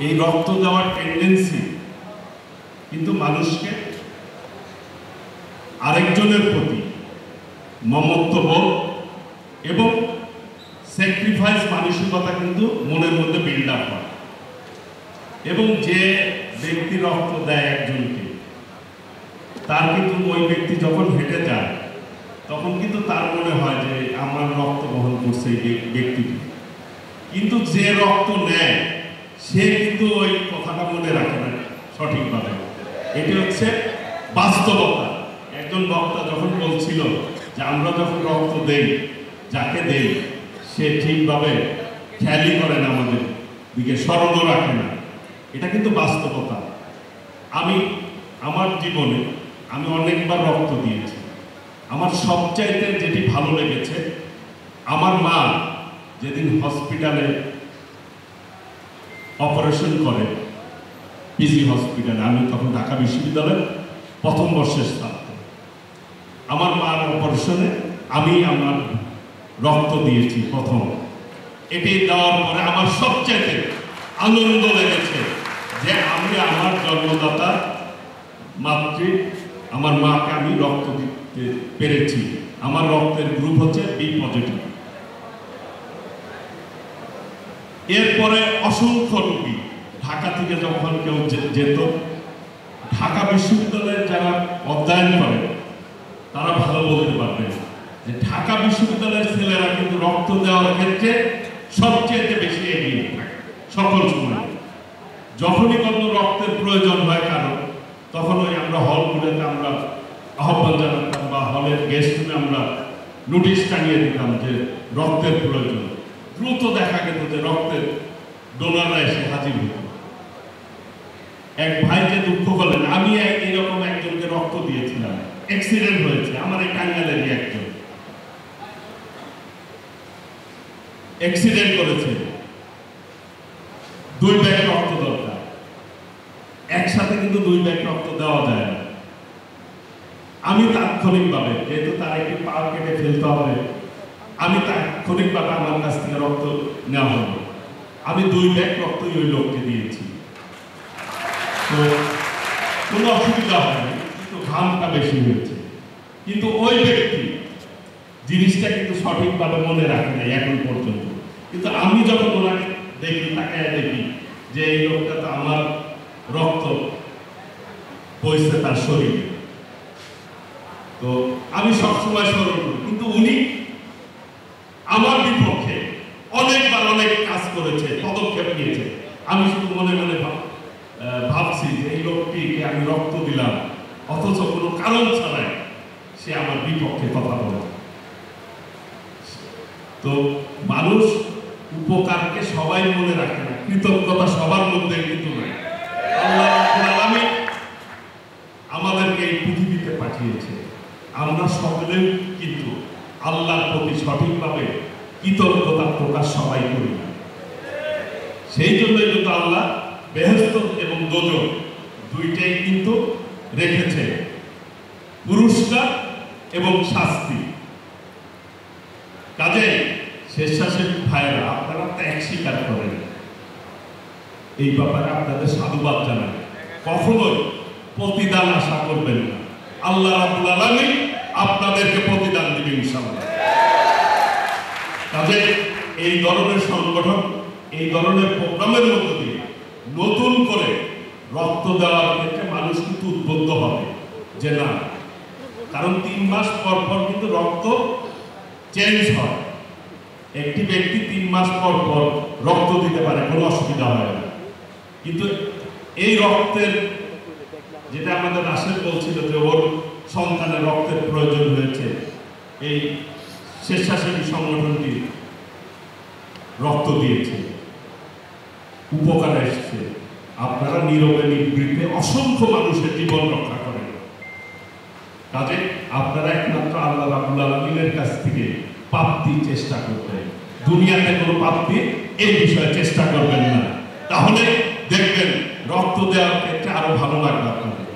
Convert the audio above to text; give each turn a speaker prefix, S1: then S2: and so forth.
S1: এই রক্ত দেওয়ার টেন্ডেন্সি কিন্তু মানুষকে আরেকজনের প্রতি মমত্ববোধ এবং স্যাক্রিফাইস মানসিকতা কিন্তু মনের মধ্যে বিল্ড আপ হয়। এবং যে ব্যক্তি রক্ত দেয় একজনকে, তার কিন্তু ওই ব্যক্তি যখন হেঁটে যায় তখন কিন্তু তার মনে হয় যে আমার রক্ত বহন করছে এই ব্যক্তিটি। কিন্তু যে রক্ত নেয় সে কিন্তু ওই কথাটা মনে রাখে না সঠিকভাবে। এটি হচ্ছে বাস্তবতা। একজন বক্তা যখন বলছিল যে আমরা যখন রক্ত দেই, যাকে দেই সে ঠিকভাবে খেয়ালই করে না, আমাদের দিকে স্মরণও রাখে না। এটা কিন্তু বাস্তবতা। আমি আমার জীবনে আমি অনেকবার রক্ত দিয়েছি। আমার সবচাইতে যেটি ভালো লেগেছে, আমার মা যেদিন হসপিটালে অপারেশন করে, পিজি হসপিটালে, আমি তখন ঢাকা বিশ্ববিদ্যালয়ের প্রথম বর্ষের ছাত্র, আমার মার অপারেশনে আমি আমার রক্ত দিয়েছি প্রথম। এটি দেওয়ার পরে আমার সবচাইতে আনন্দ লেগেছে যে আমি আমার জন্মদাতা মাতৃ আমার মাকে আমি রক্ত দিতে পেরেছি। আমার রক্তের গ্রুপ হচ্ছে বি পজিটিভ। এরপরে অসংখ্য রোগী ঢাকা থেকে যখন কেউ যেত, ঢাকা বিশ্ববিদ্যালয়ের যারা অধ্যয়ন করে তারা ভালো বলতে পারবে যে ঢাকা বিশ্ববিদ্যালয়ের ছেলেরা কিন্তু রক্ত দেওয়ার ক্ষেত্রে সবচেয়ে বেশি এগিয়ে থাকে সকল সময়। যখনই কোনো রক্তের প্রয়োজন হয় কারণ, তখন ওই আমরা হলগুলোতে আমরা আহ্বান জানাতাম বা হলের গেস্ট রুমে আমরা নোটিশ টানিয়ে দিতাম যে রক্তের প্রয়োজন। দ্রুত দেখা গেল যে রক্তের ডোনাররা এসে হাজির হতো। এক ভাই যে দুঃখ করলেন, আমি এইরকম একজনকে রক্ত দিয়েছিলাম, অ্যাক্সিডেন্ট হয়েছে আমার এই টাঙ্গাইলেরই একজন অ্যাক্সিডেন্ট করেছে, 2 ব্যাগ রক্ত দরকার। একসাথে কিন্তু 2 ব্যাগ রক্ত দেওয়া যায় না। আমি তাৎক্ষণিকভাবে, যেহেতু তার একটি পা কেটে ফেলতে হবে, আমি তাৎক্ষণিকভাবে আমার কাছ থেকে রক্ত নেওয়া হলো। আমি 2 ব্যাগ রক্তই ওই লোককে দিয়েছি। তো কোনো অসুবিধা হয়নি, কিন্তু ঘামটা বেশি হয়েছে। কিন্তু ওই ব্যক্তি জিনিসটা কিন্তু সঠিকভাবে মনে রাখে নাই এখন পর্যন্ত। কিন্তু আমি যখন ওনাকে দেখি, তাকে দেখি যে এই লোকটা তো আমার রক্ত বইছে তার শরীরে, তো আমি সবসময় স্মরণ করি। কিন্তু উনি আমার বিপক্ষে অনেকবার অনেক কাজ করেছে, পদক্ষেপ নিয়েছে। আমি শুধু মনে মনে ভাবছি যে এই লোকটিকে আমি রক্ত দিলাম, অথচ কোনো কারণ ছাড়াই সে আমার বিপক্ষে কথা বলে। তো মানুষ উপকারকে সবাই মনে রাখে না, কৃতজ্ঞতা সবার মধ্যে কিন্তু নাই। আল্লাহ রাব্বুল আলামিন আমাদেরকে এই পৃথিবীতে পাঠিয়েছে, আমরা সকলেই কিন্তু আল্লাহর প্রতি সঠিকভাবে কৃতজ্ঞতা প্রকাশ সবাই করি না। সেই জন্যই কিন্তু আল্লাহ বেহেশত এবং দোজখ দুইটাই কিন্তু রেখেছে, পুরস্কার এবং শাস্তি। কাজে স্বেচ্ছাসেবী ভাইয়েরা, আপনারা ত্যাগ স্বীকার করেন, এই ব্যাপারে আপনাদের সাধুবাদ জানাই। কখনোই প্রতিদান আশা করবেন না, আল্লাহ রাব্বুল আলামিন আপনাদেরকে প্রতিদান দিবেন ইনশাআল্লাহ। কাজে এই ধরনের সংগঠন, এই ধরনের প্রোগ্রামের মধ্য দিয়ে নতুন করে রক্ত দেওয়ার ক্ষেত্রে মানুষ কিন্তু উদ্বুদ্ধ হবে যে না, কারণ 3 মাস পর পর কিন্তু রক্ত চেঞ্জ হয়। একটি ব্যক্তি 3 মাস পর পর রক্ত দিতে পারে, কোনো অসুবিধা হয় না। কিন্তু এই রক্তের, যেটা আমাদের রাশেদ বলছিল যে ওর সন্তানের রক্তের প্রয়োজন হয়েছে, এই স্বেচ্ছাসেবী সংগঠনটি রক্ত দিয়েছে, উপকার এসছে। আপনারা নীরবে নিবৃত্তে অসংখ্য মানুষের জীবন রক্ষা করেন। কাজে আপনারা একমাত্র আল্লাহ রাব্বুল আলামিনের কাছ থেকে প্রাপ্তি চেষ্টা করবেন, দুনিয়াতে কোনো প্রাপ্তি এই বিষয়ে চেষ্টা করবেন না। তাহলে দেখবেন রক্ত দেওয়ার ক্ষেত্রে আরো ভালো লাগবে আপনাদের।